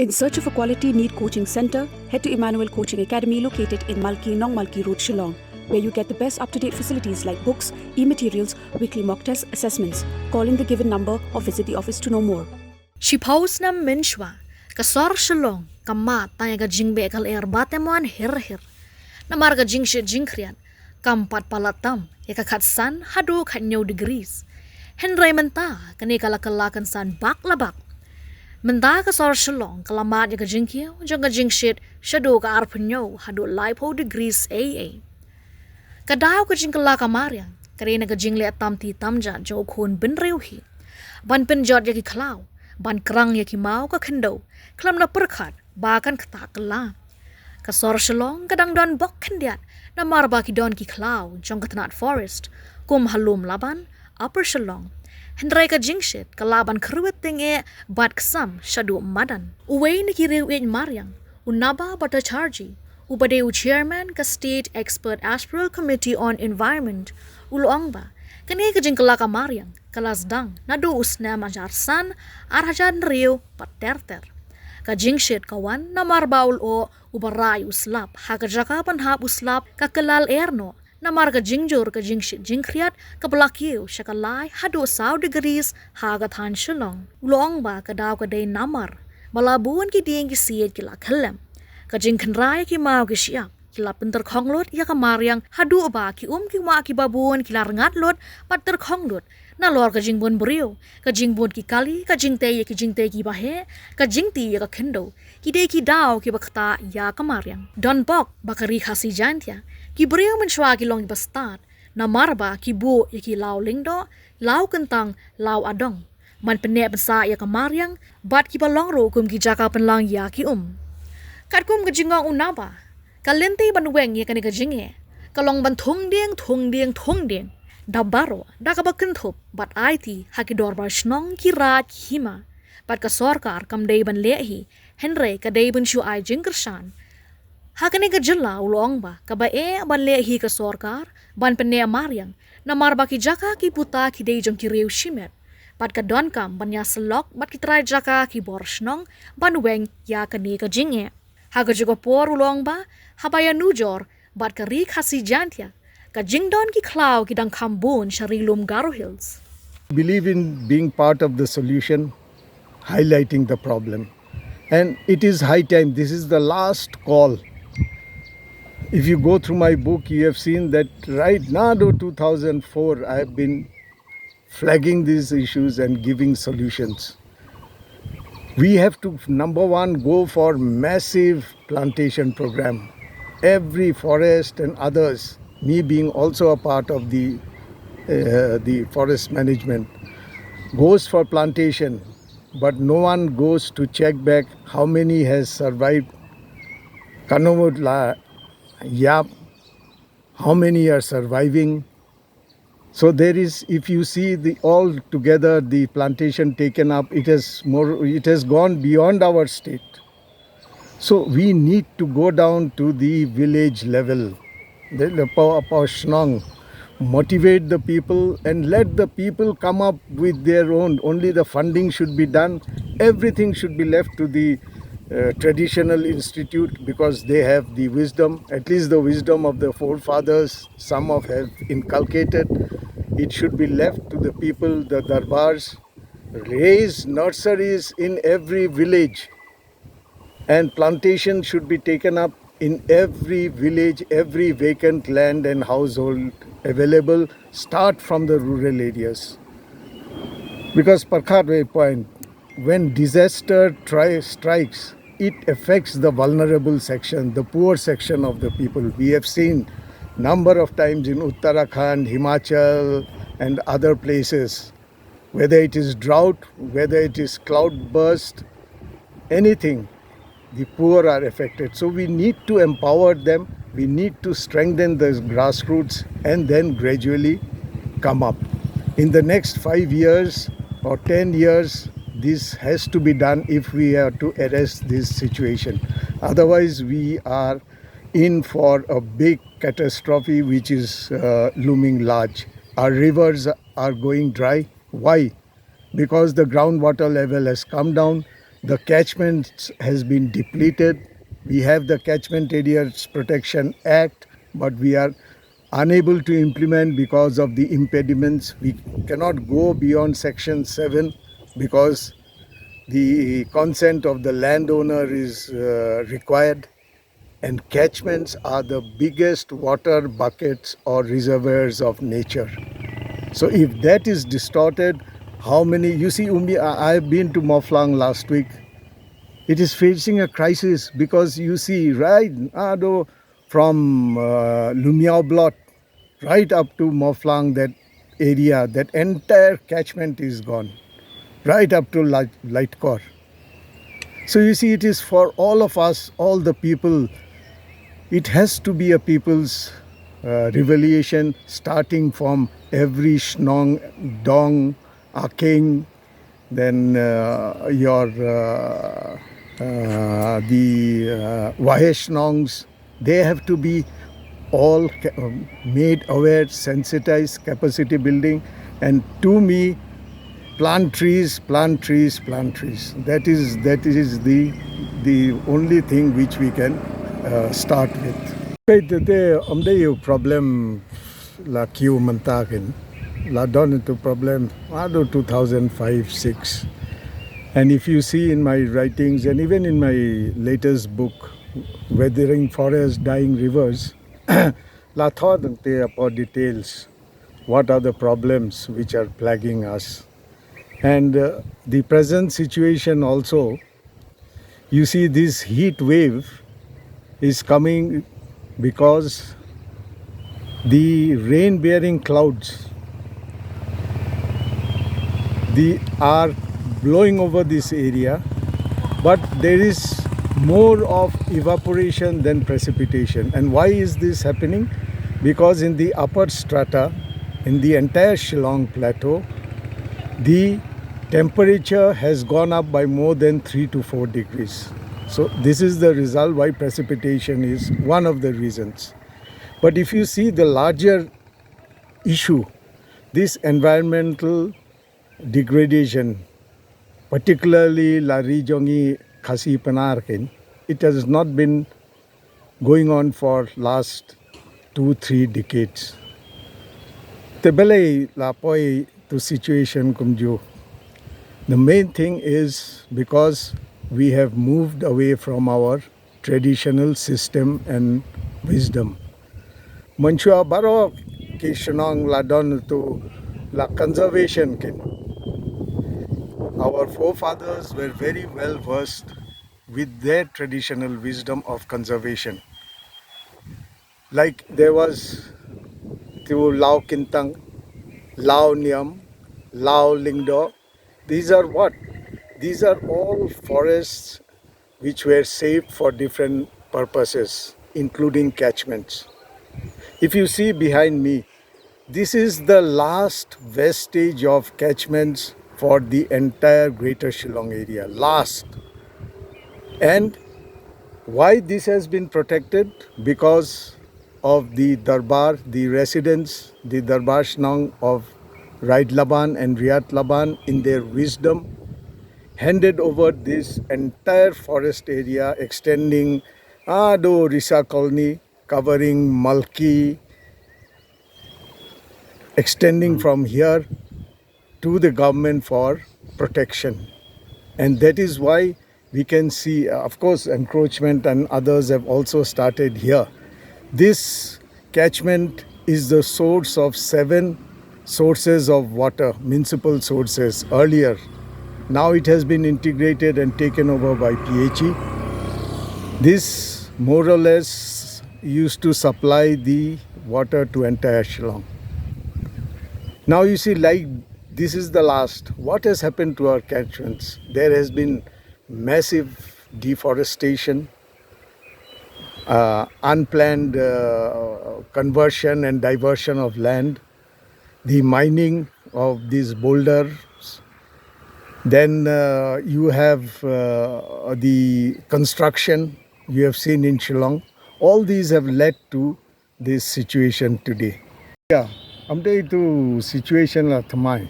In search of a quality NEET coaching center, head to Emmanuel Coaching Academy located in Malki Nong Malki Road, Shillong, where you get the best up-to-date facilities like books, e-materials, weekly mock tests, assessments. Call in the given number or visit the office to know more. Shipaus na menshwa, kasor Shillong, kamat tanya ka jingbe kal batemuan hir. Namar ka jingshit jingkrian, kampat palatam, kakatsan hadu kanyo degrees. Henry menta, kanikala kalakan san baklabak. Menta kasor Shillong, kalamat ka jingkio, jang jingshit, shadu ka arpanyo, hadu lipo degrees AA. Kadaw ka jingkala ka Mariang, karena ka jingle atam ti tamja jo kun binreuhi. Ban Pynjot yaki klaw, ban kerang yaki mau ka kendo, klam na perkat, bahkan ketakla. Kasor Shillong kadang don bok kendiat, na marba ki don ki klaw, jong katanat forest, kum halum laban, upper Shillong. Hendrai ka jingshit, kalaban kruwet tinge, bat ksam, shadu madan. Uwe ni ki reu Mariang, unaba bata chargi, Ubade chairman ka State Expert Aspiral Committee on Environment, Lyoh ba, kani ka jingkala ka Mariang, kalasdang, nadu usna majarsan, arhajan rio paterter. Ka jingshit kawan na marbaul o ubaray uslap, hakajaka panhap uslap kakalal erno, na marga jingjor ka jingshit jingkriat ka Kiew syakalay hadu saw degrees hagatan Shillong. Lyoh ba kadaw ka day namar, balabuan ki ding ki siyed kila kalem. Kajing kenrai ki mau ki siap, kila pinter konglot ya ka Mariang hadu ba ki ki ma ki babuan kila rengat lot pater konglot na lor kajing bon brio, kajing bon ki kali, kajing te ki bahe, kajing ti ya ka kendo, ki de ki daw ki bakta ya ka Mariang. Don bok bakari Khasi Jaintia, ki brio menshwa ki long bastad, na marba ki bu ya ki lau lingdo, lau kentang, lau adong. Man pene besa ya ka Mariang, bat ki balong ro kum ki jaka penlang ya ki Katkum ka jingong unaba, kalente banweng ya kani ka jinge, kalong ban thong ding, dabaro, dakabakentup, bat IT, hakidor bar shnong ki rat hima, bat ka sorkar kam day ban lehi, Henry ka day ban shu ay jingkershan. Hakani ka jylla Lyoh ba, ka ba ban lehi ka sorkar, ban pene Mariang, na marba ki jaka ki puta ki day jong ki reu shimet, bat ka don kam ban ya selok, bat ki try jaka ki bor shnong, ban weng ya kani ka jinge. Haga juga por Lyoh ba, habaya nujor, bat ka Ri Khasi Jaintia, ka jingdon ki klaw ki dang kambun sharilum Garo Hills. Believe in being part of the solution, highlighting the problem. And it is high time, this is the last call. If you go through my book, you have seen that right now to 2004, I have been flagging these issues and giving solutions. We have to, number one, go for massive plantation program. Every forest and others, me being also a part of the forest management, goes for plantation, but no one goes to check back how many has survived Kanomut Yap, how many are surviving. So there is, if you see all together the plantation taken up, it has gone beyond our state. So we need to go down to the village level, motivate the people and let the people come up with their own. Only the funding should be done. Everything should be left to the traditional institute because they have the wisdom, at least the wisdom of the forefathers, some have inculcated. It should be left to the people, the darbars, raise nurseries in every village, and plantation should be taken up in every village, every vacant land and household available, start from the rural areas. Because Parkhatway point, when disaster strikes, it affects the vulnerable section, the poor section of the people. We have seen number of times in Uttarakhand, Himachal and other places, whether it is drought, whether it is cloud burst, anything, the poor are affected. So we need to empower them, we need to strengthen the grassroots and then gradually come up. In the next 5 years or 10 years, this has to be done if we are to arrest this situation. Otherwise, we are in for a big catastrophe which is looming large. Our rivers are going dry. Why? Because the groundwater level has come down. The catchment has been depleted. We have the Catchment Areas Protection Act, but we are unable to implement because of the impediments. We cannot go beyond Section 7 because the consent of the landowner is required, and catchments are the biggest water buckets or reservoirs of nature. So if that is distorted, how many, you see, I've been to Moflang last week. It is facing a crisis because you see, right, from Lumiao Blot right up to Moflang, that area, that entire catchment is gone, right up to Lightcore. So you see, it is for all of us, all the people, it has to be a people's revelation, starting from every Shnong, Dong, Aking, then the Waheshnongs. They have to be all made aware, sensitized, capacity building, and to me, plant trees, plant trees, plant trees. That is the only thing which we can start with. The problem la Kiew mantakin la done into problem 2005-6. And if you see in my writings and even in my latest book, Weathering Forests, Dying Rivers, la thought about details, what are the problems which are plaguing us. And the present situation also, you see, this heat wave is coming because the rain-bearing clouds are blowing over this area, but there is more of evaporation than precipitation. And why is this happening? Because in the upper strata, in the entire Shillong plateau, the temperature has gone up by more than 3 to 4 degrees. So this is the result why precipitation is one of the reasons. But if you see the larger issue, this environmental degradation, particularly la Ri Khasi Panarkin, it has not been going on for last 2-3 decades. Tebele la poi to situation kumju. The main thing is because we have moved away from our traditional system and wisdom. Manchua baro ki shanong la don to la conservation kin. Our forefathers were very well versed with their traditional wisdom of conservation. Like there was to Lao Kintang, Lao Niam, Lao Lingdo. These are what? These are all forests which were saved for different purposes, including catchments. If you see behind me, this is the last vestige of catchments for the entire Greater Shillong area. Last. And why this has been protected? Because of the Darbar, the residents, the Darbar Shnong of Raid Laban and Riyat Laban, in their wisdom, handed over this entire forest area extending do Risa colony, covering Malki, extending from here to the government for protection. And that is why we can see, of course, encroachment and others have also started here. This catchment is the source of 7 sources of water, municipal sources earlier. Now it has been integrated and taken over by PHE. This more or less used to supply the water to entire Shillong. Now you see, like this is the last. What has happened to our catchments? There has been massive deforestation, unplanned conversion and diversion of land, the mining of these boulders. Then you have the construction you have seen in Shillong. All these have led to this situation today. Yeah, amde itu situation la thamai.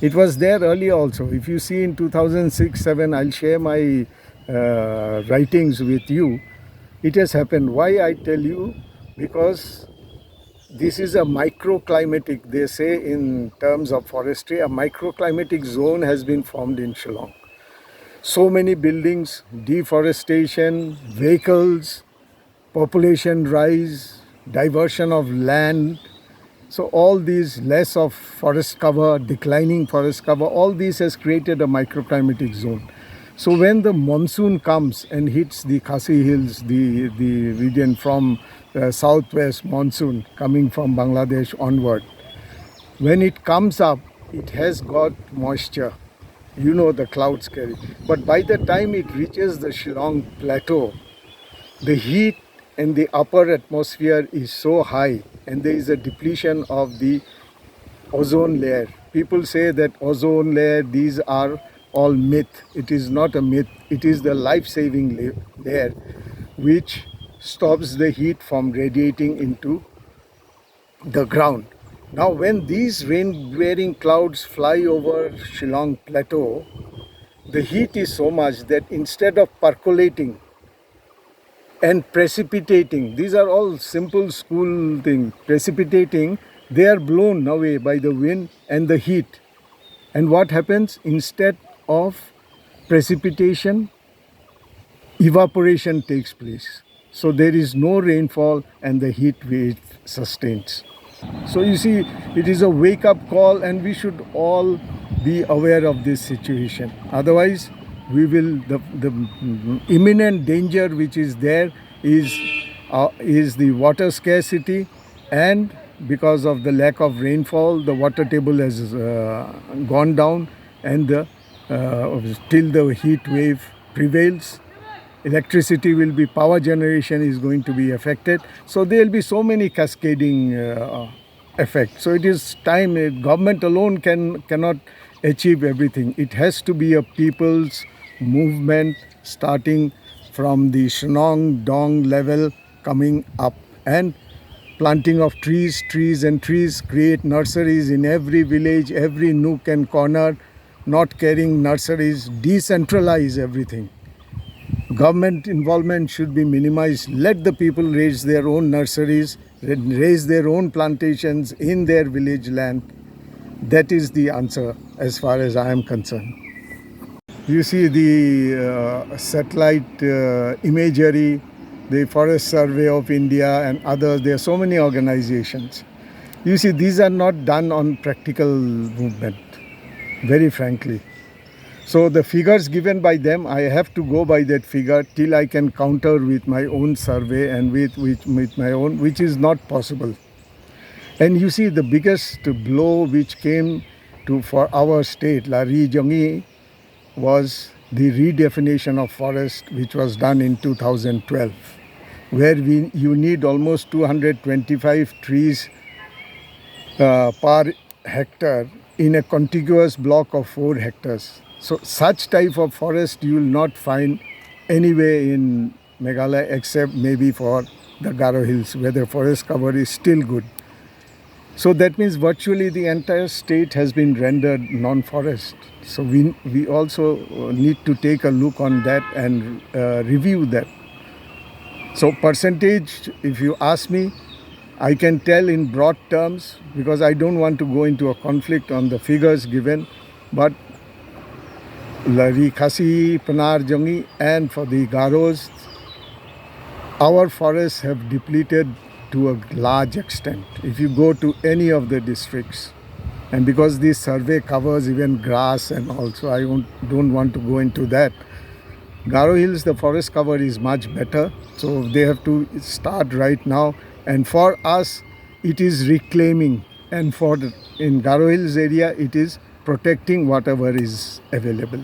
It was there earlier also. If you see in 2006-7, I'll share my writings with you. It has happened. Why I tell you? Because this is a microclimatic, they say in terms of forestry, a microclimatic zone has been formed in Shillong. So many buildings, deforestation, vehicles, population rise, diversion of land. So all these, less of forest cover, declining forest cover, all this has created a microclimatic zone. So when the monsoon comes and hits the Khasi Hills, the region from southwest monsoon coming from Bangladesh onward, when it comes up, it has got moisture. You know the clouds carry. But by the time it reaches the Shillong plateau, the heat in the upper atmosphere is so high and there is a depletion of the ozone layer. People say that ozone layer, these are all myth. It is not a myth. It is the life-saving layer which stops the heat from radiating into the ground. Now when these rain-bearing clouds fly over Shillong plateau, the heat is so much that instead of percolating and precipitating, these are all simple school things, precipitating, they are blown away by the wind and the heat. And what happens? Instead of precipitation, evaporation takes place. So there is no rainfall and the heat wave sustains. So you see, it is a wake-up call and we should all be aware of this situation. Otherwise, we will, the imminent danger which is there is the water scarcity, and because of the lack of rainfall, the water table has gone down and till the heat wave prevails. Electricity will be, power generation is going to be affected. So there will be so many cascading effects. So it is time, government alone cannot achieve everything. It has to be a people's movement starting from the snong, dong level coming up, and planting of trees, create nurseries in every village, every nook and corner, not carrying nurseries, decentralize everything. Government involvement should be minimized. Let the people raise their own nurseries, raise their own plantations in their village land. That is the answer as far as I am concerned. You see the satellite imagery, the Forest Survey of India and others, there are so many organizations. You see, these are not done on practical movement, very frankly. So the figures given by them, I have to go by that figure till I can counter with my own survey and with my own, which is not possible. And you see the biggest blow which came for our state, Ri was the redefinition of forest which was done in 2012, where you need almost 225 trees per hectare in a contiguous block of 4 hectares. So such type of forest you will not find anywhere in Meghalaya except maybe for the Garo Hills, where the forest cover is still good. So that means virtually the entire state has been rendered non-forest. So we also need to take a look on that and review that. So percentage, if you ask me, I can tell in broad terms because I don't want to go into a conflict on the figures given, but Ri Khasi, Jaintia and for the Garos, our forests have depleted to a large extent. If you go to any of the districts, and because this survey covers even grass and also I don't want to go into that. Garo Hills, the forest cover is much better, so they have to start right now. And for us, it is reclaiming, and in Garo Hills area, it is protecting whatever is available.